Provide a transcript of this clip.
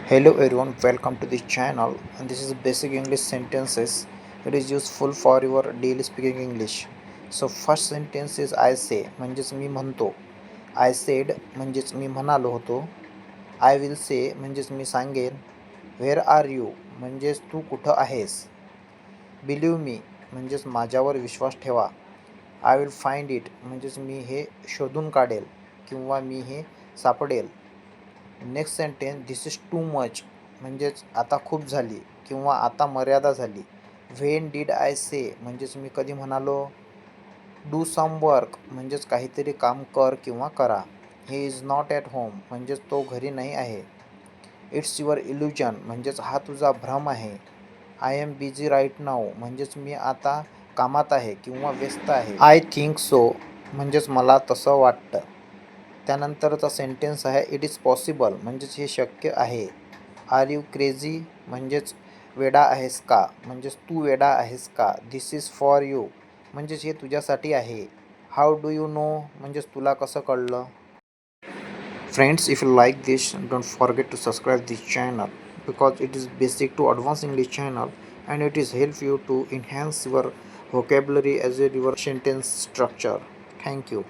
Hello everyone, welcome to this channel and this is basic English sentences. It is useful for your daily speaking English. So first sentence is I say म्हणजेच मी म्हणतो. I said म्हणजेच मी म्हणालो होतो. I will say म्हणजेच मी सांगेन. Where are you म्हणजेच तू कुठं आहेस. Believe me म्हणजेच माझ्यावर विश्वास ठेवा. I will find it म्हणजेच मी हे शोधून काढेल किंवा मी हे सापडेल. Next sentence this is too much म्हणजेच आता खूप झाली किंवा आता मर्यादा झाली. व्हेन डीड आय से म्हणजेच मी कधी म्हणालो. डू सम वर्क म्हणजेच काहीतरी काम कर किंवा करा. He is not at home म्हणजेच तो घरी नाही आहे. इट्स युअर इल्युजन म्हणजेच हा तुझा भ्रम आहे. I am busy right now म्हणजेच मी आता कामात आहे किंवा व्यस्त आहे. आय थिंक सो म्हणजेच मला तसं वाटतं. त्यानंतरचा सेंटेन्स आहे इट इज पॉसिबल म्हणजेच हे शक्य आहे. आर यू क्रेझी म्हणजेच वेडा आहेस का म्हणजेच तू वेडा आहेस का. दिस इज फॉर यू म्हणजेच हे तुझ्यासाठी आहे. हाऊ डू यू नो म्हणजेच तुला कसं कळलं. Friends, if you like this don't forget to subscribe this channel because it is basic to advanced English channel and it is help you to enhance your vocabulary as well your sentence structure. Thank you.